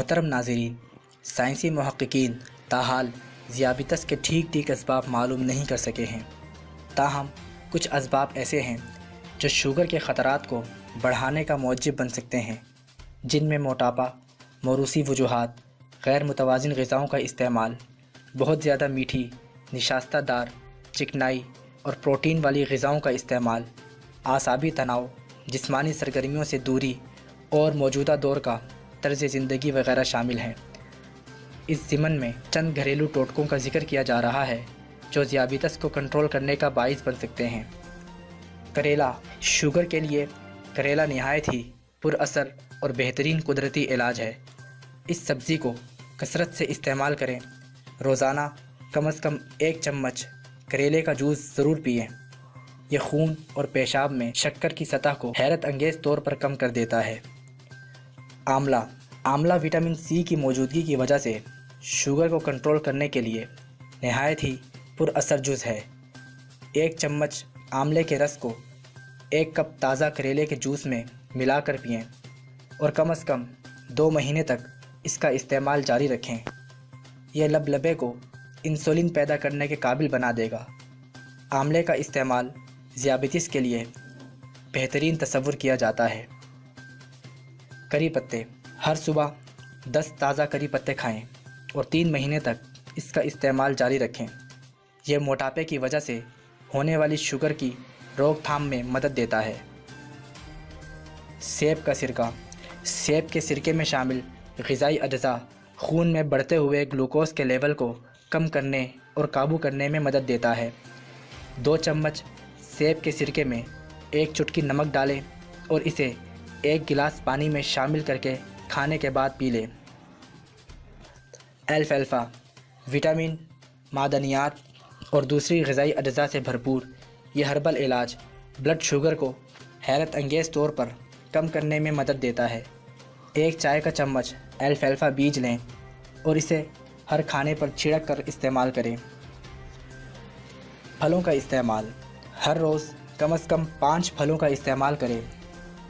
محترم ناظرین، سائنسی محققین تاحال ذیابیطس کے ٹھیک اسباب معلوم نہیں کر سکے ہیں، تاہم کچھ اسباب ایسے ہیں جو شوگر کے خطرات کو بڑھانے کا موجب بن سکتے ہیں، جن میں موٹاپا، موروثی وجوہات، غیر متوازن غذاؤں کا استعمال، بہت زیادہ میٹھی، نشاستہ دار، چکنائی اور پروٹین والی غذاؤں کا استعمال، اعصابی تناؤ، جسمانی سرگرمیوں سے دوری اور موجودہ دور کا طرز زندگی وغیرہ شامل ہیں۔ اس ضمن میں چند گھریلو ٹوٹکوں کا ذکر کیا جا رہا ہے جو ذیابیطس کو کنٹرول کرنے کا باعث بن سکتے ہیں۔ کریلا۔ شوگر کے لیے کریلا نہایت ہی پر اثر اور بہترین قدرتی علاج ہے۔ اس سبزی کو کثرت سے استعمال کریں۔ روزانہ کم از کم 1 چمچ کریلے کا جوس ضرور پئیں۔ یہ خون اور پیشاب میں شکر کی سطح کو حیرت انگیز طور پر کم کر دیتا ہے۔ آملہ۔ آملہ وٹامن سی کی موجودگی کی وجہ سے شوگر کو کنٹرول کرنے کے لیے نہایت ہی پر اثر جز ہے۔ 1 چمچ آملے کے رس کو 1 کپ تازہ کریلے کے جوس میں ملا کر پئیں اور کم از کم 2 مہینے تک اس کا استعمال جاری رکھیں۔ یہ لبے کو انسولین پیدا کرنے کے قابل بنا دے گا۔ آملے کا استعمال ذیابیطس کے لیے بہترین تصور کیا جاتا ہے۔ کری پتے۔ ہر صبح 10 تازہ کری پتے کھائیں اور 3 مہینے تک اس کا استعمال جاری رکھیں۔ یہ موٹاپے کی وجہ سے ہونے والی شوگر کی روک تھام میں مدد دیتا ہے۔ سیب کا سرکہ۔ سیب کے سرکے میں شامل غذائی اجزاء خون میں بڑھتے ہوئے گلوکوز کے لیول کو کم کرنے اور قابو کرنے میں مدد دیتا ہے۔ 2 چمچ سیب کے سرکے میں 1 چٹکی نمک ڈالیں اور اسے 1 گلاس پانی میں شامل کر کے کھانے کے بعد پی لیں۔ الفالفا۔ وٹامن، معدنیات اور دوسری غذائی اجزاء سے بھرپور یہ ہربل علاج بلڈ شوگر کو حیرت انگیز طور پر کم کرنے میں مدد دیتا ہے۔ 1 چائے کا چمچ الفالفا بیج لیں اور اسے ہر کھانے پر چھڑک کر استعمال کریں۔ پھلوں کا استعمال۔ ہر روز کم از کم 5 پھلوں کا استعمال کریں،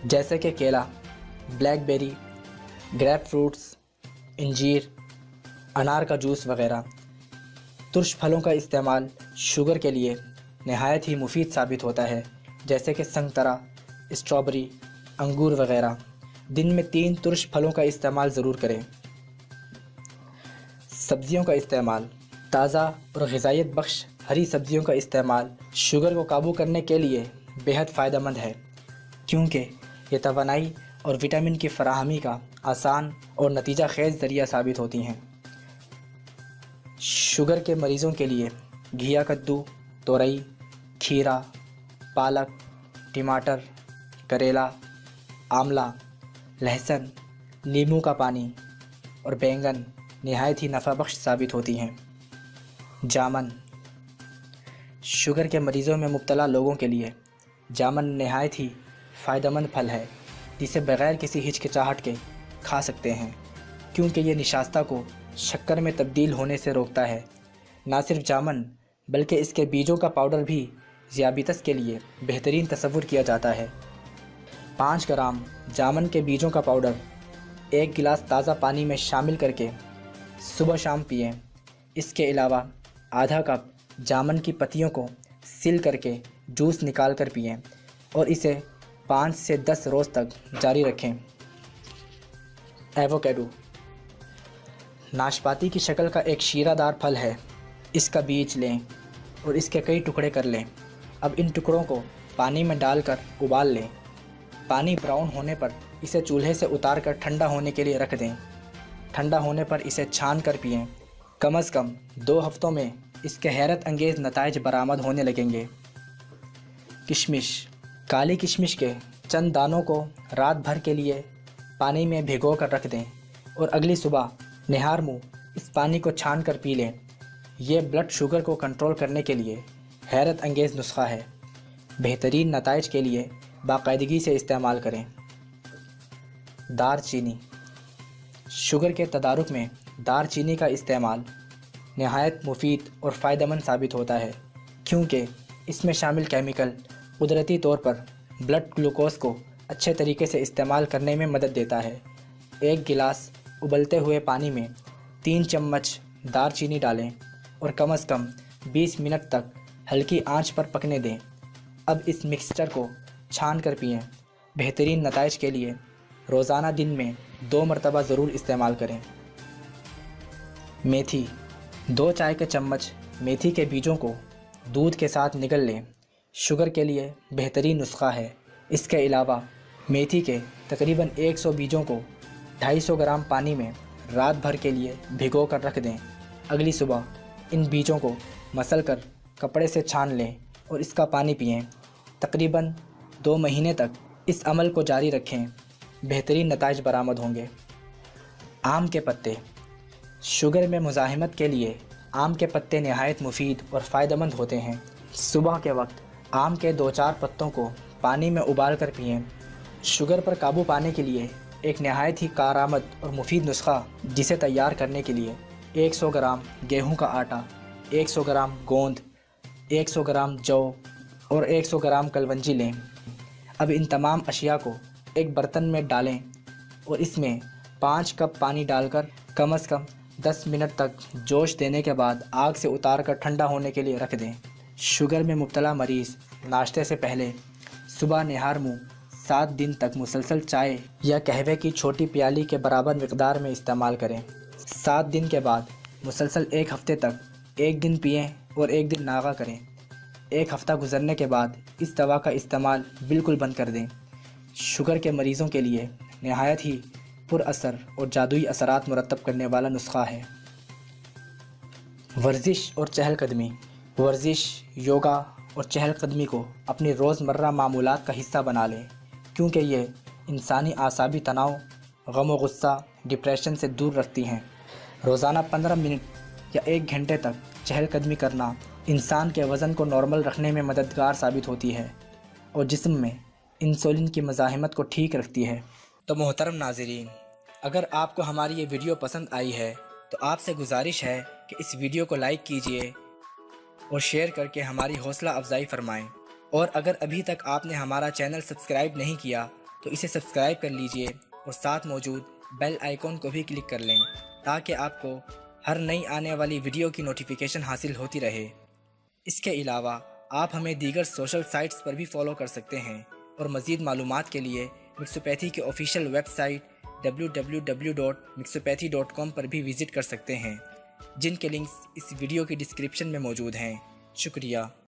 جیسے کہ کیلا، بلیک بیری، گریپ فروٹس، انجیر، انار کا جوس وغیرہ۔ ترش پھلوں کا استعمال شوگر کے لیے نہایت ہی مفید ثابت ہوتا ہے، جیسے کہ سنگترا، اسٹرابری، انگور وغیرہ۔ دن میں 3 ترش پھلوں کا استعمال ضرور کریں۔ سبزیوں کا استعمال۔ تازہ اور غذائیت بخش ہری سبزیوں کا استعمال شوگر کو قابو کرنے کے لیے بہت فائدہ مند ہے، کیونکہ یہ توانائی اور وٹامن کی فراہمی کا آسان اور نتیجہ خیز ذریعہ ثابت ہوتی ہیں۔ شوگر کے مریضوں کے لیے گھیا کدو، تورئی، کھیرا، پالک، ٹماٹر، کریلا، آملہ، لہسن، لیموں کا پانی اور بینگن نہایت ہی نفع بخش ثابت ہوتی ہیں۔ جامن۔ شوگر کے مریضوں میں مبتلا لوگوں کے لیے جامن نہایت ہی فائدہ مند پھل ہے، جسے بغیر کسی ہچکچاہٹ کے کھا سکتے ہیں، کیونکہ یہ نشاستہ کو شکر میں تبدیل ہونے سے روکتا ہے۔ نہ صرف جامن بلکہ اس کے بیجوں کا پاؤڈر بھی ذیابیطس کے لیے بہترین تصور کیا جاتا ہے۔ 5 گرام جامن کے بیجوں کا پاؤڈر 1 گلاس تازہ پانی میں شامل کر کے صبح شام پئیں۔ اس کے علاوہ آدھا کپ جامن کی پتیوں کو سل کر کے جوس نکال کر پئیں اور اسے 5 سے 10 روز تک جاری رکھیں۔ ایووکیڈو۔ ناشپاتی کی شکل کا ایک شیرہ دار پھل ہے۔ اس کا بیج لیں اور اس کے کئی ٹکڑے کر لیں۔ اب ان ٹکڑوں کو پانی میں ڈال کر ابال لیں۔ پانی براؤن ہونے پر اسے چولہے سے اتار کر ٹھنڈا ہونے کے لیے رکھ دیں۔ ٹھنڈا ہونے پر اسے چھان کر پئیں۔ کم از کم 2 ہفتوں میں اس کے حیرت انگیز نتائج برآمد ہونے لگیں گے۔ کشمش۔ کالی کشمش کے چند دانوں کو رات بھر کے لیے پانی میں بھگو کر رکھ دیں اور اگلی صبح نہار منہ اس پانی کو چھان کر پی لیں۔ یہ بلڈ شوگر کو کنٹرول کرنے کے لیے حیرت انگیز نسخہ ہے۔ بہترین نتائج کے لیے باقاعدگی سے استعمال کریں۔ دار چینی۔ شوگر کے تدارک میں دار چینی کا استعمال نہایت مفید اور فائدہ مند ثابت ہوتا ہے، کیونکہ اس میں شامل کیمیکل قدرتی طور پر بلڈ گلوکوز کو اچھے طریقے سے استعمال کرنے میں مدد دیتا ہے۔ 1 گلاس ابلتے ہوئے پانی میں 3 چمچ دار چینی ڈالیں اور کم از کم 20 منٹ تک ہلکی آنچ پر پکنے دیں۔ اب اس مکسچر کو چھان کر پئیں۔ بہترین نتائج کے لیے روزانہ دن میں 2 مرتبہ ضرور استعمال کریں۔ میتھی، 2 چائے کے چمچ میتھی کے بیجوں کو دودھ کے ساتھ نگل لیں۔ شوگر کے لیے بہترین نسخہ ہے۔ اس کے علاوہ میتھی کے تقریباً 100 بیجوں کو 250 گرام پانی میں رات بھر کے لیے بھگو کر رکھ دیں۔ اگلی صبح ان بیجوں کو مسل کر کپڑے سے چھان لیں اور اس کا پانی پئیں۔ تقریباً 2 مہینے تک اس عمل کو جاری رکھیں، بہترین نتائج برآمد ہوں گے۔ آم کے پتے، شوگر میں مزاحمت کے لیے آم کے پتے نہایت مفید اور فائدہ مند ہوتے ہیں۔ صبح کے وقت آم کے 2-4 پتوں کو پانی میں ابال کر پئیں۔ شوگر پر قابو پانے کے لیے ایک نہایت ہی کارآمد اور مفید نسخہ، جسے تیار کرنے کے لیے 100 گرام گیہوں کا آٹا، 100 گرام گوند، 100 گرام جو اور 100 گرام کلونجی لیں۔ اب ان تمام اشیاء کو ایک برتن میں ڈالیں اور اس میں 5 کپ پانی ڈال کر کم از کم 10 منٹ تک جوش دینے کے بعد آگ سے اتار کر ٹھنڈا ہونے کے لیے رکھ دیں۔ شوگر میں مبتلا مریض ناشتے سے پہلے صبح نہار منہ 7 دن تک مسلسل چائے یا قہوے کی چھوٹی پیالی کے برابر مقدار میں استعمال کریں۔ 7 دن کے بعد مسلسل 1 ہفتے تک 1 دن پئیں اور 1 دن ناغہ کریں۔ 1 ہفتہ گزرنے کے بعد اس دوا کا استعمال بالکل بند کر دیں۔ شوگر کے مریضوں کے لیے نہایت ہی پر اثر اور جادوئی اثرات مرتب کرنے والا نسخہ ہے۔ ورزش اور چہل قدمی، ورزش، یوگا اور چہل قدمی کو اپنی روزمرہ معمولات کا حصہ بنا لیں، کیونکہ یہ انسانی اعصابی تناؤ، غم و غصہ، ڈپریشن سے دور رکھتی ہیں۔ روزانہ 15 منٹ یا 1 گھنٹے تک چہل قدمی کرنا انسان کے وزن کو نارمل رکھنے میں مددگار ثابت ہوتی ہے اور جسم میں انسولین کی مزاحمت کو ٹھیک رکھتی ہے۔ تو محترم ناظرین، اگر آپ کو ہماری یہ ویڈیو پسند آئی ہے تو آپ سے گزارش ہے کہ اس ویڈیو کو لائک کیجئے اور شیئر کر کے ہماری حوصلہ افزائی فرمائیں، اور اگر ابھی تک آپ نے ہمارا چینل سبسکرائب نہیں کیا تو اسے سبسکرائب کر لیجئے اور ساتھ موجود بیل آئیکن کو بھی کلک کر لیں تاکہ آپ کو ہر نئی آنے والی ویڈیو کی نوٹیفیکیشن حاصل ہوتی رہے۔ اس کے علاوہ آپ ہمیں دیگر سوشل سائٹس پر بھی فالو کر سکتے ہیں اور مزید معلومات کے لیے مکسوپیتھی کے آفیشیل ویب سائٹ www.mixopathy.com پر بھی وزٹ کر سکتے ہیں، جن کے لنکس اس ویڈیو کی ڈسکرپشن میں موجود ہیں۔ شکریہ۔